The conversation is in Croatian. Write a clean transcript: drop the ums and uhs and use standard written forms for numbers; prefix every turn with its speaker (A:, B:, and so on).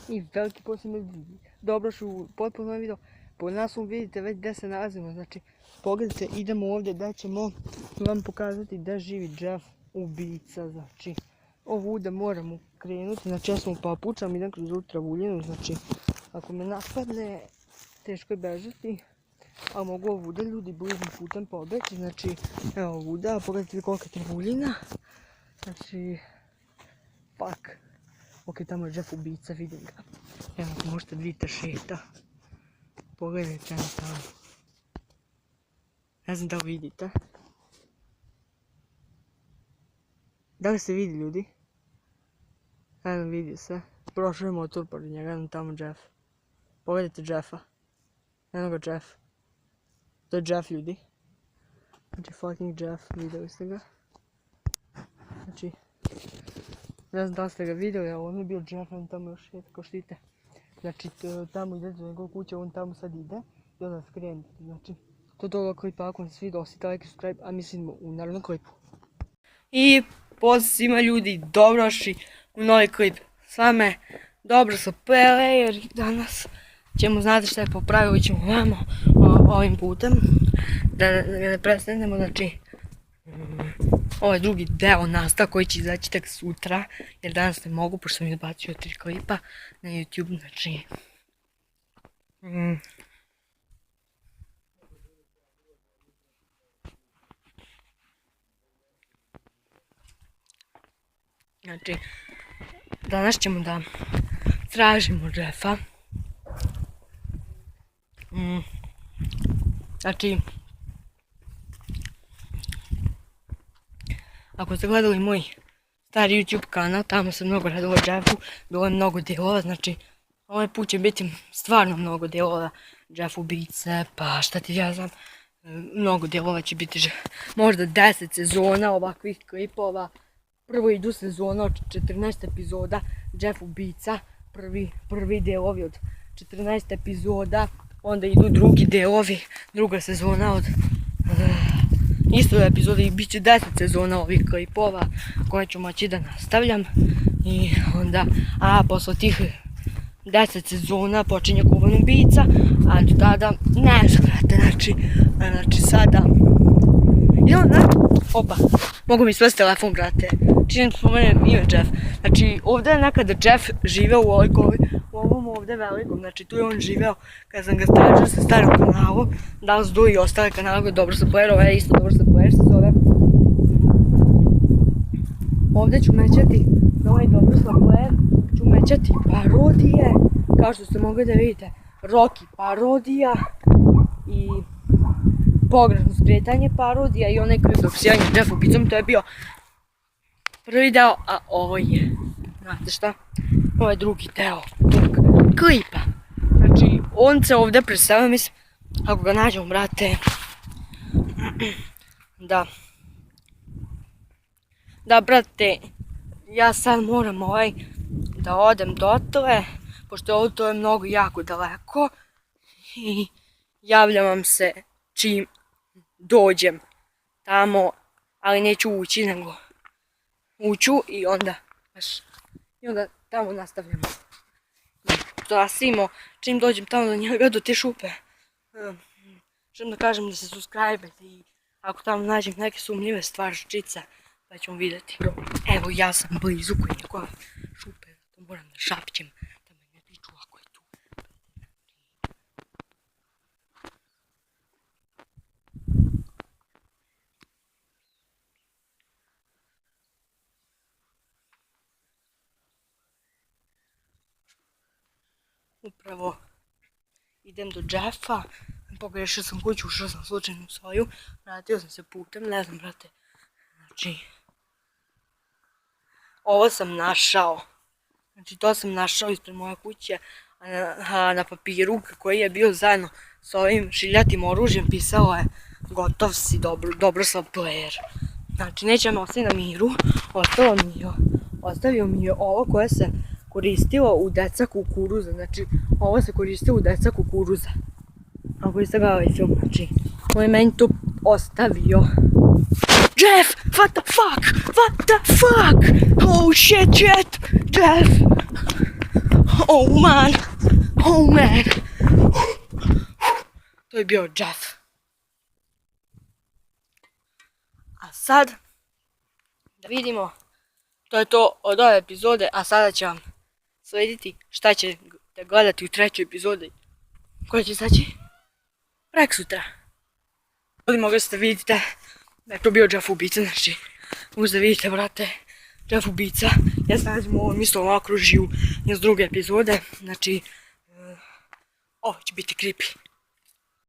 A: I veliki pozdrav, dobro u potpuno video. Po naslovu vidite već gdje se nalazimo, znači pogledajte, idemo ovdje da ćemo vam pokazati gdje živi Jeff ubica, znači ovuda moramo krenuti, znači ja sam u papučama, idem kroz ultravuljinu, znači ako me napadne teško je bežati, ali mogu ovuda ljudi bližim putem pobeći, znači evo ovuda, pogledajte koliko je travuljina, znači pak. Ok, tamo je Jeff ubica, vidim ga. Evo, možete vidite šeta. Pogledajte na tamo. Ne znam da li vidite. Da li se vidi ljudi? Ne znam, vidi se. Prošao je motor pored njega, jedno tamo Jeff. Pogledajte Jeffa. Eno ga Jeff. To je Jeff ljudi. Znači fucking Jeff, vidjeli ste ga. Znači, ne znam da li ste ga vidjeli, ali on je bio Jeff, on tamo još je, tako štite. Znači, tamo idete do njegove kuće, on tamo sad ide i onda skrenete. Znači, to je toga klipa, ako vam se svidio, ostavite like i subscribe, a mislim u narednom klipu. I pozdrav svima ljudi, dobrodošli u novi klip. S vama je Dobro sa Player i danas ćemo, znate šta je, popravili ćemo vamo ovim putem. Da ne prestanemo, znači, ovaj drugi deo nastava koji će izaći tek sutra, jer danas ne mogu, pošto sam izbacio 3 klipa na YouTube, znači... Znači, danas ćemo da tražimo Jeffa. Znači, ako ste gledali moj stari YouTube kanal, tamo sam mnogo radila o Jeffu, bilo je mnogo dijelova, znači ovaj put će biti stvarno mnogo dijelova Jeff ubice, pa šta ti ja znam, mnogo dijelova će biti, možda 10 sezona ovakvih klipova. Prvo idu sezona od 14 epizoda, Jeff ubica, prvi dijelovi od 14 epizoda, onda idu drugi dijelovi, druga sezona od isto epizode i bit će 10 sezona ovih klipova koje ću moći da nastavljam. I onda, posle tih 10 sezona počinje Kovan ubica, a do tada ne znate, znači sada... I onda, mogu mi svesti telefon, brate, čini spomenem ime Jeff. Znači, ovdje je nekada Jeff živeo u ovom ovdje velikom, znači tu je on živeo kada sam ga tražio sa starom kanalu, dao zdu i ostale kanale koje Dobro sa Player, ovo je isto Dobro sa Player se zove. Ovdje ću mećati, na ovaj Dobro sa Player, ću mećati parodije, kao što ste mogli da vidite, Rocky parodija i pogrešno skretanje parodija i onaj klip dok sjajanje Jeff ubicom, to je bio prvi deo, a ovo je, znate šta, ovo je drugi deo tog klipa. Znači, on se ovdje predstavlja, mislim, ako ga nađemo, brate, da, brate, ja sad moram da odem dotove, pošto ovo to je mnogo jako daleko i javljam vam se čim dođem tamo, ali neću ući, nego uću i onda tamo nastavljamo. Zasimo, čim dođem tamo do njega, do te šupe, želim da kažem da se subscribe-ete i ako tamo nađem neke sumnjive stvarčice, pa ćemo vidjeti. Evo, ja sam blizu koji njegove šupe, to moram da šapćem, da me ne tiču ako je tu. Upravo idem do Jeffa, pogrešio sam kuću, ušao sam slučajno u svoju, vratio sam se putem, ne znam, brate, znači, ovo sam našao, znači to sam našao ispred moje kuće, a na papiru koji je bio zajedno s ovim šiljatim oružjem pisalo je gotov si, Dobro sa Player. Znači, neće me ostaviti na miru, ostavio mi je ovo koje se koristilo u deca kukuruza, znači ovo se koristilo u deca kukuruza. Ako ste gledali film, znači On je meni to ostavio. Jeff, what the fuck? What the fuck? Oh shit, Jeff. Oh man. To je bio Jeff. A sad, da vidimo, to je to od ove epizode, a sada će vam slediti šta ćete gledati u trećoj epizodi, koja će izaći preksutra. Ovdje mogli ste vidite da je to bio Jeff ubica, znači možda vidite, brate, Jeff ubica. Ja se nalazim u ovom istom okružju iz druge epizode, znači ovo će biti creepy.